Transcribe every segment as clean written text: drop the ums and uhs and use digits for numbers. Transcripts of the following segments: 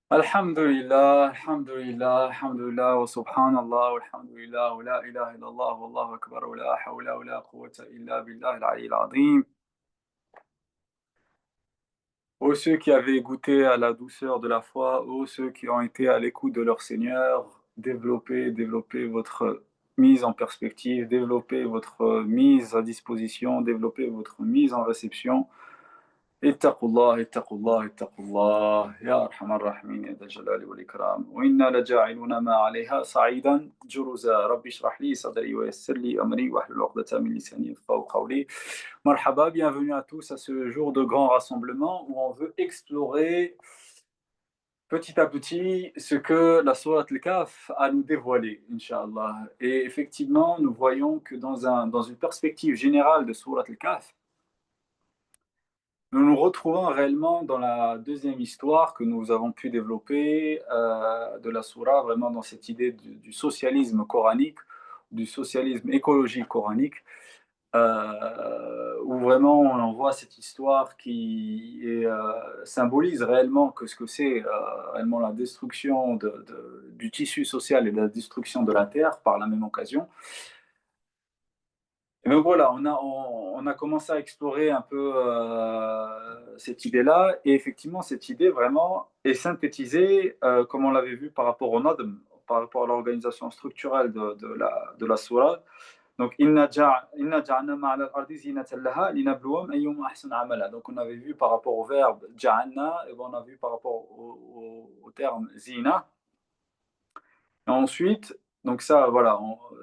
Alhamdulillah, alhamdulillah, alhamdulillah, wa subhanallah, walhamdulillah, wa la ilaha illallah, wallahu akbar, wa la hawla wa la quwwata illa billah al-ali al-azim. Ô ceux qui avaient goûté à la douceur de la foi, ô ceux qui ont été à l'écoute de leur Seigneur, développez votre mise en perspective, développez votre mise à disposition, développez votre mise en réception. اتقوا الله اتقوا الله اتقوا الله يا أرحم الراحمين يا ذا الجلال والإكرام وإنا لجاعلون ما عليها صعيدا جرزا ربي اشرح لي صدري ويسر لي أمري واحلل عقدة من لساني يفقهوا قولي مرحبا, bienvenue à tous à ce jour de grand rassemblement où on veut explorer petit à petit ce que la Sourate Al-Kahf a nous dévoilé, Inch'Allah. Et effectivement, nous voyons que dans une perspective générale de Sourate Al-Kahf, nous nous retrouvons réellement dans la deuxième histoire que nous avons pu développer de la Sourate, vraiment dans cette idée du socialisme coranique, du socialisme écologique coranique, où vraiment on voit cette histoire qui symbolise réellement que ce que c'est réellement la destruction du tissu social et la destruction de la terre par la même occasion. Et donc voilà, on a commencé à explorer un peu cette idée-là, et effectivement, cette idée vraiment est synthétisée, comme on l'avait vu par rapport au Nadm, par rapport à l'organisation structurelle de la Sourate. Donc, Inna ja'alna ma'al al-ardi zinatan laha linabluwahum ayyuhum ahsanu amala. Donc, on avait vu par rapport au verbe ja'alna, et ben, on a vu par rapport au terme zina. Et ensuite, donc ça, voilà,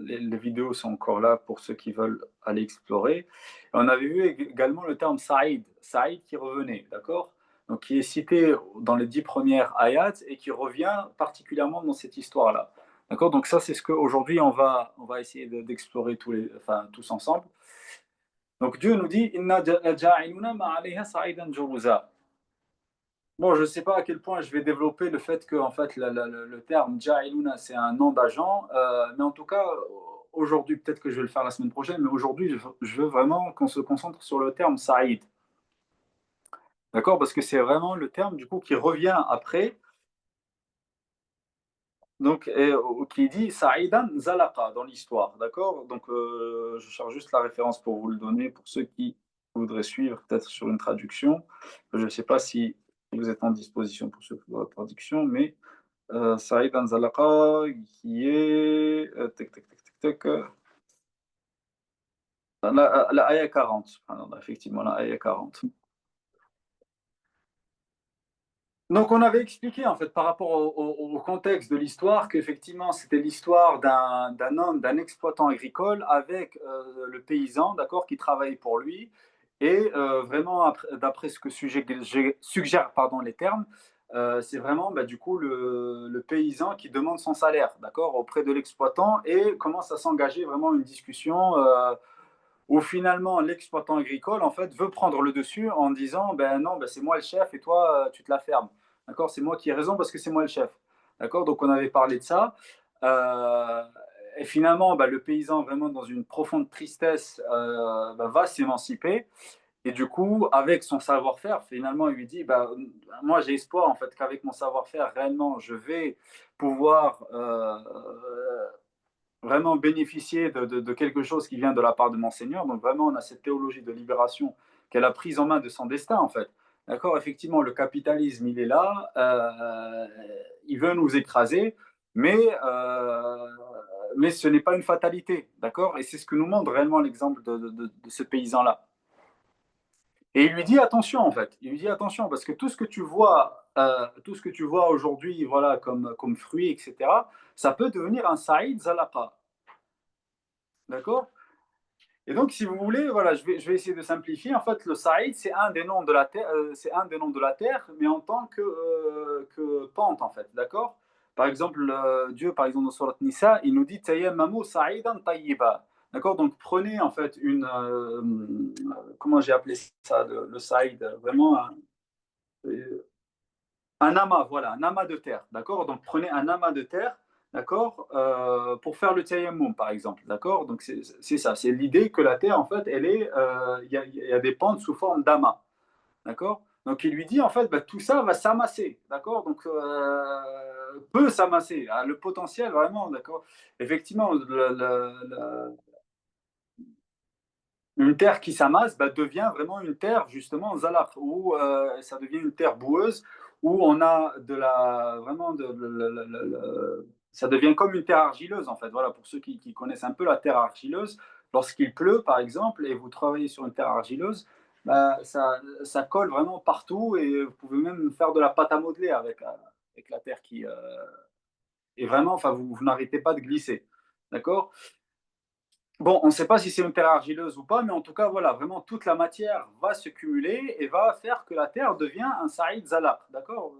les vidéos sont encore là pour ceux qui veulent aller explorer. Et on avait vu également le terme Saïd, Saïd qui revenait, d'accord? Donc qui est cité dans les 10 premières ayats et qui revient particulièrement dans cette histoire-là. D'accord? Donc ça, c'est ce qu'aujourd'hui on va essayer d'explorer tous ensemble. Donc Dieu nous dit Inna ja'iluna ma'alayha sa'idan juruza. Bon, je ne sais pas à quel point je vais développer le fait que en fait, le terme Ja'iluna, c'est un nom d'agent, mais en tout cas, aujourd'hui, peut-être que je vais le faire la semaine prochaine, mais aujourd'hui, je veux vraiment qu'on se concentre sur le terme Saïd. D'accord? Parce que c'est vraiment le terme, du coup, qui revient après, donc, qui dit Saïdan Zalaqa dans l'histoire. D'accord? Donc, je cherche juste la référence pour vous le donner, pour ceux qui voudraient suivre, peut-être sur une traduction. Je ne sais pas si vous êtes en disposition pour suivre la traduction, mais Saïd Anzalaqa, qui est tac, tac, tac, tac, tac, la aya 40, subhanallah, effectivement, la aya 40. Donc, on avait expliqué, en fait, par rapport au contexte de l'histoire, qu'effectivement, c'était l'histoire d'un homme, d'un exploitant agricole avec le paysan, d'accord, qui travaillait pour lui. Et vraiment, d'après ce que suggèrent pardon, les termes, c'est vraiment, bah, du coup, le paysan qui demande son salaire, d'accord, auprès de l'exploitant et commence à s'engager vraiment une discussion où finalement l'exploitant agricole en fait veut prendre le dessus en disant ben non, ben c'est moi le chef et toi tu te la fermes. D'accord, c'est moi qui ai raison parce que c'est moi le chef. D'accord, donc on avait parlé de ça. Euh, et finalement, ben, le paysan, vraiment dans une profonde tristesse, ben, va s'émanciper. Et du coup, avec son savoir-faire, finalement, il lui dit ben, moi, j'ai espoir en fait qu'avec mon savoir-faire, réellement, je vais pouvoir vraiment bénéficier de quelque chose qui vient de la part de mon Seigneur. Donc vraiment, on a cette théologie de libération qu'elle a prise en main de son destin, en fait. D'accord. Effectivement, le capitalisme, il est là, il veut nous écraser, mais, euh, mais ce n'est pas une fatalité. D'accord. Et c'est ce que nous montre réellement l'exemple de ce paysan-là. Et il lui dit attention, en fait. Il lui dit attention, parce que tout ce que tu vois aujourd'hui, voilà, comme fruits, etc., ça peut devenir un Saïd Zalaqa. D'accord. Et donc, si vous voulez, voilà, je vais essayer de simplifier. En fait, le Saïd, c'est un des noms de la terre, c'est un des noms de la terre, mais en tant que pente, en fait, d'accord. Par exemple, Dieu, par exemple, dans Surat Nisa, il nous dit Tayyamamu Saïdan Tayyiba. D'accord. Donc, prenez en fait comment j'ai appelé ça, le Saïd, vraiment un amas, voilà, un amas de terre, d'accord. Donc prenez un amas de terre, d'accord, pour faire le tayammum, par exemple, d'accord. Donc c'est ça, c'est l'idée que la terre, en fait, elle est, il y a des pentes sous forme d'amas, d'accord. Donc il lui dit en fait, bah, tout ça va s'amasser, d'accord? Donc peut s'amasser, a le potentiel vraiment, d'accord? Effectivement, une terre qui s'amasse, bah, devient vraiment une terre justement zalaq, où ça devient une terre boueuse, où on a de la vraiment ça devient comme une terre argileuse en fait. Voilà, pour ceux qui connaissent un peu la terre argileuse, lorsqu'il pleut par exemple et vous travaillez sur une terre argileuse, bah, ça colle vraiment partout et vous pouvez même faire de la pâte à modeler avec la terre qui et vraiment, enfin, vous n'arrêtez pas de glisser, d'accord? Bon, on ne sait pas si c'est une terre argileuse ou pas, mais en tout cas, voilà, vraiment toute la matière va se cumuler et va faire que la terre devient un saïd zalaq, d'accord?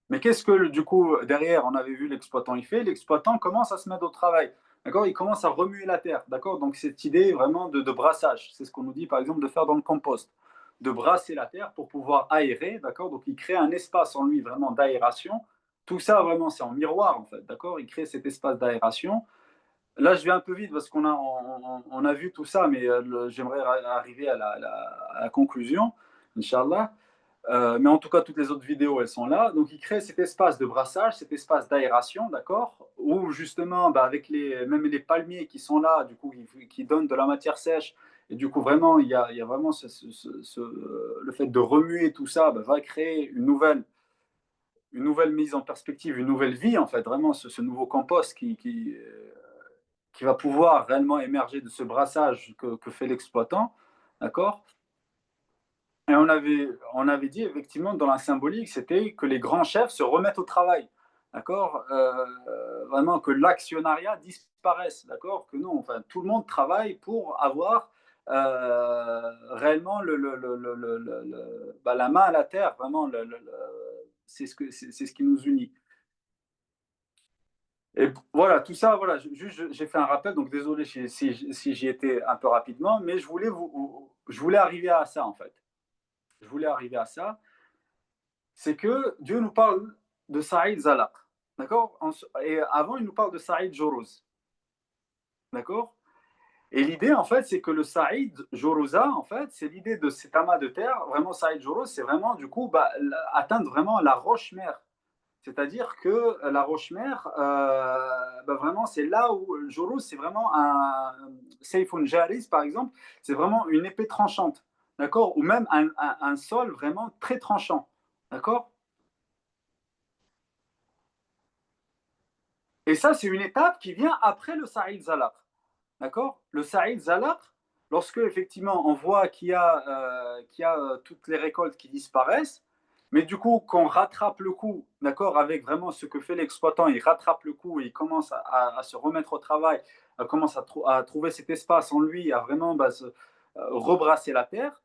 Mais qu'est-ce que, du coup, derrière, on avait vu l'exploitant, il fait? L'exploitant commence à se mettre au travail, d'accord? Il commence à remuer la terre, d'accord? Donc, cette idée vraiment de brassage, c'est ce qu'on nous dit, par exemple, de faire dans le compost, de brasser la terre pour pouvoir aérer, d'accord? Donc, il crée un espace en lui vraiment d'aération. Tout ça, vraiment, c'est en miroir, en fait, d'accord? Il crée cet espace d'aération. Là, je vais un peu vite parce qu'on a vu tout ça, mais j'aimerais arriver à la conclusion, Inch'Allah. Mais en tout cas, toutes les autres vidéos, elles sont là. Donc, il crée cet espace de brassage, cet espace d'aération, d'accord, où justement, bah, avec même les palmiers qui sont là, du coup, qui donnent de la matière sèche, et du coup, vraiment, il y a vraiment le fait de remuer tout ça, bah, va créer une nouvelle mise en perspective, une nouvelle vie, en fait, vraiment, ce nouveau compost qui va pouvoir réellement émerger de ce brassage que fait l'exploitant, d'accord? Et on avait dit effectivement dans la symbolique, c'était que les grands chefs se remettent au travail, d'accord? Vraiment que l'actionnariat disparaisse, d'accord? Que non, enfin tout le monde travaille pour avoir réellement bah, la main à la terre, vraiment c'est ce qui nous unit. Et voilà, tout ça, voilà, juste j'ai fait un rappel, donc désolé si j'y étais un peu rapidement, mais je voulais arriver à ça en fait. Je voulais arriver à ça, c'est que Dieu nous parle de Saïd Zalaq, d'accord? Et avant, il nous parle de Saïd Jorouz, d'accord? Et l'idée, en fait, c'est que le Saïd Jorouza, en fait, c'est l'idée de cet amas de terre. Vraiment, Saïd Jorouz, c'est vraiment, du coup, bah, atteindre vraiment la roche-mère. C'est-à-dire que la roche-mère, bah, vraiment, c'est là où Jorouz, c'est vraiment un Seyfun Jaris, par exemple, c'est vraiment une épée tranchante, d'accord? Ou même un sol vraiment très tranchant, d'accord? Et ça, c'est une étape qui vient après le Saïd Zalaq. D'accord? Le Saïd Zalaq, lorsque effectivement on voit qu'il y a toutes les récoltes qui disparaissent, mais du coup qu'on rattrape le coup, d'accord, avec vraiment ce que fait l'exploitant, il rattrape le coup et il commence à se remettre au travail, commence à trouver cet espace en lui, à vraiment bah, rebrasser la terre.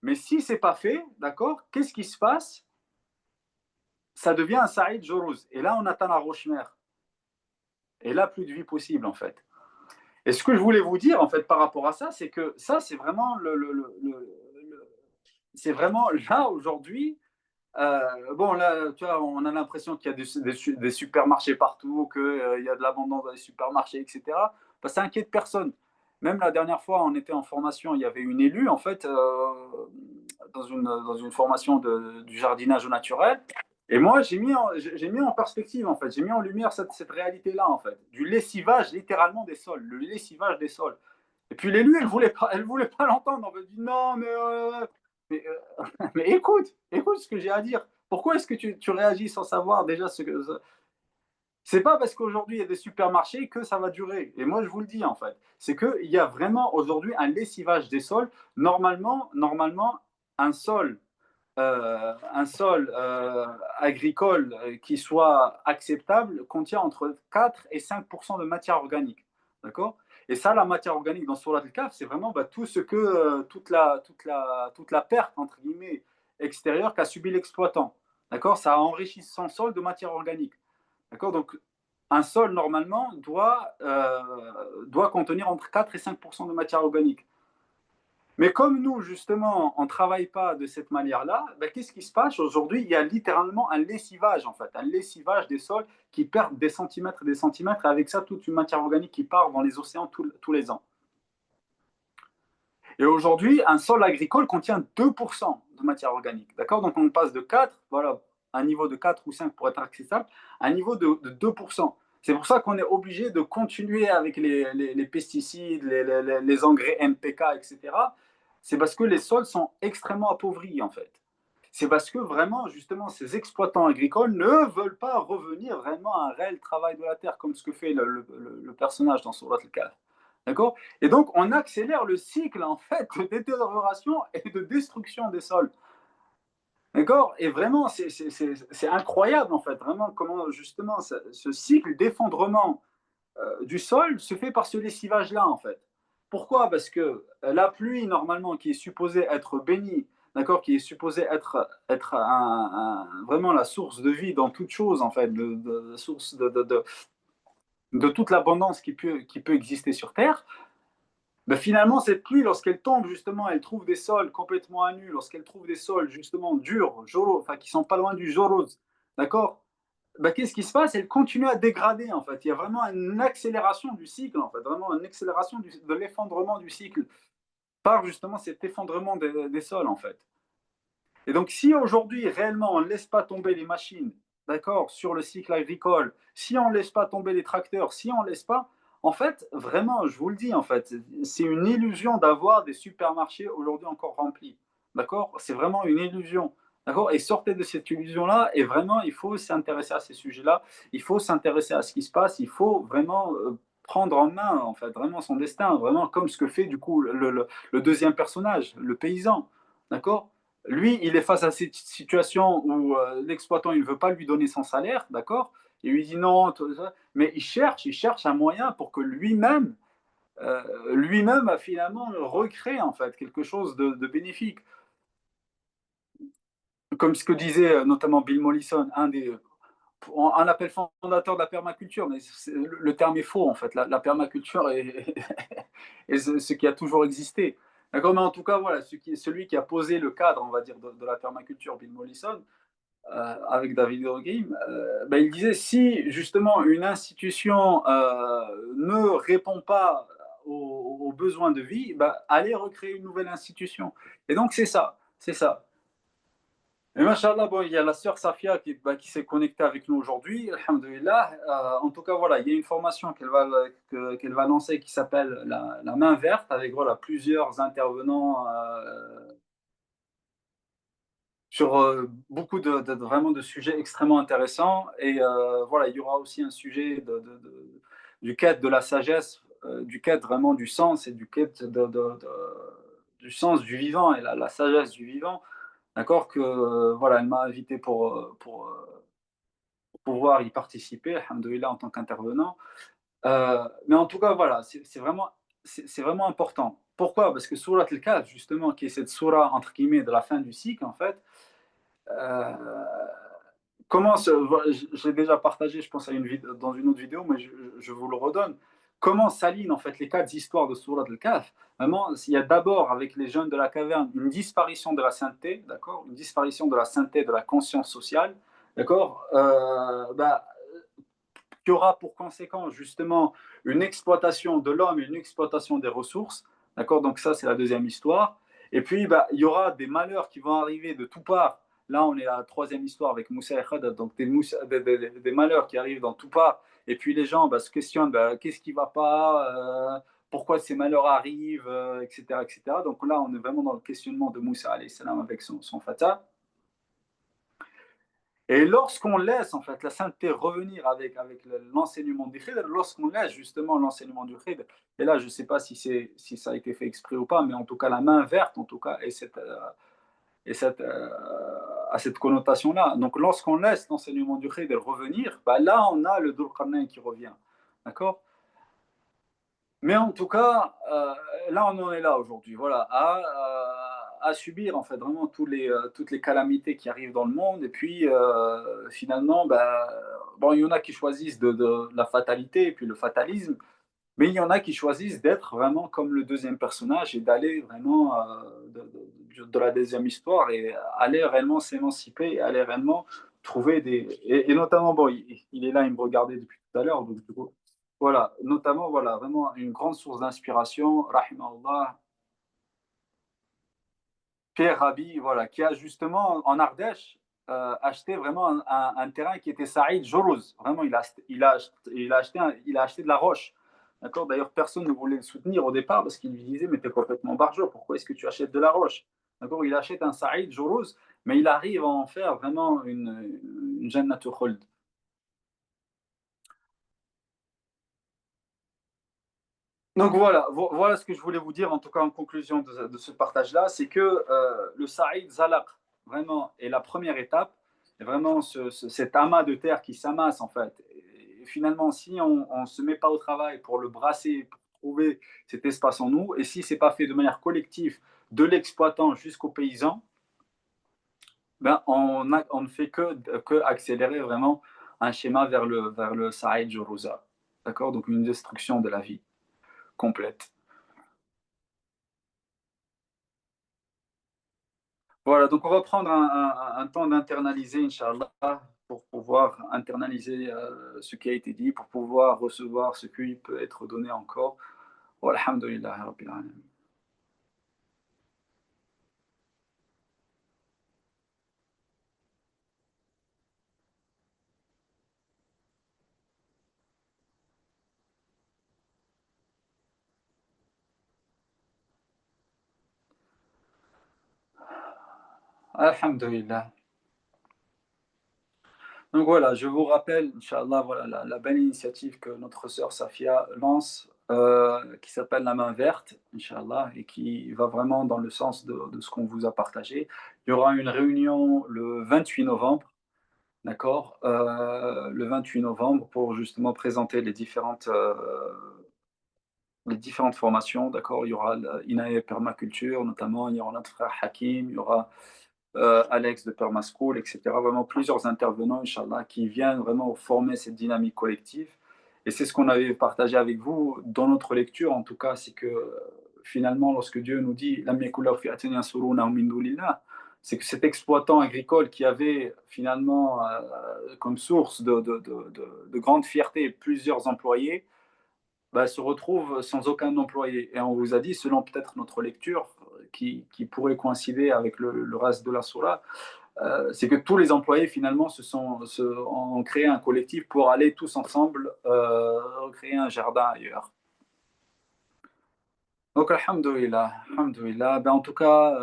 Mais si c'est pas fait, d'accord, qu'est-ce qui se passe? Ça devient un Saïd Jorouz. Et là, on atteint la roche-mère. Et là, plus de vie possible, en fait. Et ce que je voulais vous dire, en fait, par rapport à ça, c'est que ça, c'est vraiment c'est vraiment là, aujourd'hui. Bon, là, tu vois, on a l'impression qu'il y a des supermarchés partout, qu'il y a de l'abondance dans les supermarchés, etc. Bah, ça inquiète personne. Même la dernière fois, on était en formation, il y avait une élue, en fait, dans une formation du jardinage au naturel. Et moi, j'ai mis en perspective, en fait, j'ai mis en lumière cette réalité-là, en fait, du lessivage littéralement des sols, le lessivage des sols. Et puis l'élu, elle voulait pas l'entendre. Elle me dit non, mais, mais écoute ce que j'ai à dire. Pourquoi est-ce que tu réagis sans savoir déjà ce que. C'est pas parce qu'aujourd'hui il y a des supermarchés que ça va durer. Et moi je vous le dis en fait, c'est qu'il y a vraiment aujourd'hui un lessivage des sols. Normalement, un sol agricole qui soit acceptable contient entre 4 et 5% de matière organique. D'accord? Et ça, la matière organique dans Surat al-Kahf, c'est vraiment bah, tout ce que, toute la perte, entre guillemets, extérieure qu'a subi l'exploitant. D'accord? Ça a enrichi son sol de matière organique. D'accord? Donc, un sol, normalement, doit contenir entre 4 et 5% de matière organique. Mais comme nous, justement, on ne travaille pas de cette manière-là, ben, qu'est-ce qui se passe aujourd'hui? Il y a littéralement un lessivage, en fait, un lessivage des sols qui perdent des centimètres, et avec ça, toute une matière organique qui part dans les océans tous les ans. Et aujourd'hui, un sol agricole contient 2% de matière organique. D'accord? Donc on passe de 4, voilà, un niveau de 4 ou 5 pour être acceptable, à un niveau de 2%. C'est pour ça qu'on est obligé de continuer avec les pesticides, les engrais NPK, etc. C'est parce que les sols sont extrêmement appauvris, en fait. C'est parce que vraiment, justement, ces exploitants agricoles ne veulent pas revenir vraiment à un réel travail de la terre, comme ce que fait le personnage dans Surat al-Kahf. D'accord? Et donc, on accélère le cycle, en fait, de détérioration et de destruction des sols. D'accord? Et vraiment, c'est incroyable, en fait, vraiment, comment, justement, ce cycle d'effondrement du sol se fait par ce lessivage-là, en fait. Pourquoi? Parce que la pluie, normalement, qui est supposée être bénie, d'accord, qui est supposée être vraiment la source de vie dans toute chose, en fait, de source de toute l'abondance qui peut exister sur Terre, ben finalement, cette pluie, lorsqu'elle tombe, justement, elle trouve des sols complètement à nu, lorsqu'elle trouve des sols, justement, durs, enfin, qui sont pas loin du Joros, d'accord? Ben, qu'est-ce qui se passe? Elle continue à dégrader, en fait. Il y a vraiment une accélération du cycle, en fait, vraiment une accélération de l'effondrement du cycle par, justement, cet effondrement des sols, en fait. Et donc, si aujourd'hui, réellement, on ne laisse pas tomber les machines, d'accord, sur le cycle agricole, si on ne laisse pas tomber les tracteurs, si on ne laisse pas, en fait, vraiment, je vous le dis, en fait, c'est une illusion d'avoir des supermarchés aujourd'hui encore remplis. D'accord? C'est vraiment une illusion. D'accord? Et sortez de cette illusion-là, et vraiment, il faut s'intéresser à ces sujets-là, il faut s'intéresser à ce qui se passe, il faut vraiment prendre en main, en fait, vraiment son destin, vraiment comme ce que fait, du coup, le deuxième personnage, le paysan. D'accord? Lui, il est face à cette situation où l'exploitant il ne veut pas lui donner son salaire, d'accord? Il lui dit non, tout ça, mais il cherche un moyen pour que lui-même, lui-même finalement recrée en fait quelque chose de bénéfique. Comme ce que disait notamment Bill Mollison, on l'appelle fondateur de la permaculture, mais le terme est faux en fait. La permaculture est ce qui a toujours existé. D'accord, mais en tout cas, voilà, celui qui a posé le cadre, on va dire, de la permaculture, Bill Mollison, avec David Green, ben, il disait si justement une institution ne répond pas aux besoins de vie, ben, allez recréer une nouvelle institution. Et donc c'est ça, c'est ça. Et machallah, bon, il y a la sœur Safia qui s'est connectée avec nous aujourd'hui, alhamdoulilah. En tout cas, voilà, il y a une formation qu'elle va lancer qui s'appelle la main verte, avec voilà, plusieurs intervenants sur beaucoup vraiment de sujets extrêmement intéressants. Et voilà, il y aura aussi un sujet du quête de la sagesse, du quête vraiment du sens et du quête du sens du vivant et la sagesse du vivant. D'accord que voilà, elle m'a invité pour pouvoir y participer, alhamdoulilah, en tant qu'intervenant. Mais en tout cas, voilà, c'est vraiment important. Pourquoi? Parce que Surat al-Kahf, justement, qui est cette sourate, entre guillemets, de la fin du cycle, en fait, euh, je l'ai déjà partagé, je pense, dans une autre vidéo, mais je vous le redonne. Comment s'alignent en fait les quatre histoires de Surat al-Kahf? Vraiment, il y a d'abord avec les jeunes de la caverne une disparition de la sainteté, d'accord? Une disparition de la sainteté, de la conscience sociale, d'accord? Bah, qui aura pour conséquence justement une exploitation de l'homme et une exploitation des ressources, d'accord? Donc ça, c'est la deuxième histoire. Et puis, bah, il y aura des malheurs qui vont arriver de toutes parts. Là, on est à la troisième histoire avec Moussa et Khadad, donc des malheurs qui arrivent dans tout part. Et puis les gens bah, se questionnent, bah, qu'est-ce qui ne va pas, pourquoi ces malheurs arrivent, etc., etc. Donc là, on est vraiment dans le questionnement de Moussa salam avec son fatah. Et lorsqu'on laisse en fait la sainteté revenir avec l'enseignement du Khidr, lorsqu'on laisse justement l'enseignement du Khidr, et là je ne sais pas si ça a été fait exprès ou pas, mais en tout cas la main verte en tout cas et a cette connotation-là. Donc lorsqu'on laisse l'enseignement du Khidr revenir, bah, là on a le Dhul Qarnayn qui revient. D'accord? Mais en tout cas, là, on en est là aujourd'hui, voilà, à subir en fait vraiment toutes les calamités qui arrivent dans le monde. Et puis finalement, bah, bon, il y en a qui choisissent de la fatalité et puis le fatalisme, mais il y en a qui choisissent d'être vraiment comme le deuxième personnage et d'aller vraiment de la deuxième histoire et aller réellement s'émanciper et aller réellement trouver et notamment, bon, il est là, il me regardait depuis tout à l'heure, donc du coup, voilà, notamment, voilà, vraiment une grande source d'inspiration, rahimahullah, Pierre Rabhi, voilà, qui a justement en Ardèche, acheté vraiment un terrain qui était Saïd Jorouz. Vraiment, il a acheté de la roche. D'accord? D'ailleurs, personne ne voulait le soutenir au départ parce qu'il lui disait: «Mais tu es complètement barjot, pourquoi est-ce que tu achètes de la roche?» D'accord? Il achète un Saïd Jorouz, mais il arrive à en faire vraiment une Jannatul Khuld. Donc voilà, voilà ce que je voulais vous dire en tout cas en conclusion de ce partage-là, c'est que le Saïd Zalaq, vraiment, est la première étape, et vraiment cet amas de terre qui s'amasse en fait. Et finalement, si on ne se met pas au travail pour le brasser, pour trouver cet espace en nous, et si c'est pas fait de manière collective, de l'exploitant jusqu'au paysan, ben on ne fait que accélérer vraiment un schéma vers le Saïd Juruza. D'accord? Donc une destruction de la vie complète. Voilà, donc on va prendre un temps d'internaliser, Inch'Allah, pour pouvoir internaliser ce qui a été dit, pour pouvoir recevoir ce qui peut être donné encore. Walhamdulillah, Rabbil Alamin. Alhamdulillah. Donc voilà, je vous rappelle, Inch'Allah, voilà la belle initiative que notre sœur Safia lance, qui s'appelle La main verte, Inch'Allah, et qui va vraiment dans le sens de ce qu'on vous a partagé. Il y aura une réunion le 28 novembre. D'accord, le 28 novembre pour justement présenter les différentes formations, d'accord? Il y aura l'INAE Permaculture notamment, il y aura notre frère Hakim, il y aura, Alex de Perma School et cetera. Vraiment plusieurs intervenants inchallah qui viennent vraiment former cette dynamique collective, et c'est ce qu'on avait partagé avec vous dans notre lecture en tout cas, c'est que, finalement lorsque Dieu nous dit: «Lam yakun lahu fi'atun yansurunahum min dunillah», c'est que cet exploitant agricole qui avait finalement, comme source de grande fierté plusieurs employés, bah, se retrouve sans aucun employé. Et on vous a dit, selon peut-être notre lecture, qui pourrait coïncider avec le reste de la Sourate, c'est que tous les employés finalement ont créé un collectif pour aller tous ensemble recréer un jardin ailleurs. Donc, alhamdoulilah, alhamdoulilah. Ben, en tout cas,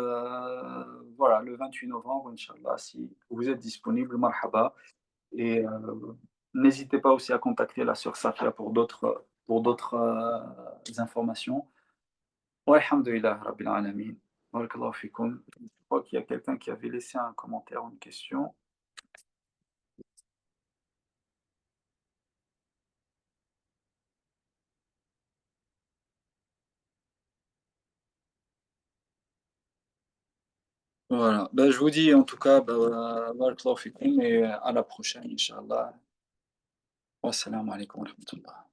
voilà, le 28 novembre, Inch'Allah, si vous êtes disponible, marhaba. Et n'hésitez pas aussi à contacter la sœur Safia pour d'autres informations. Ouais, alhamdoulilah, rabbil alamin. Barakallahu fikoum. Je crois qu'il y a quelqu'un qui avait laissé un commentaire ou une question. Voilà. Ben, je vous dis en tout cas, ben, barakallahu fikoum et à la prochaine, Inch'Allah. Wassalamu alaikum wa rahmatullah.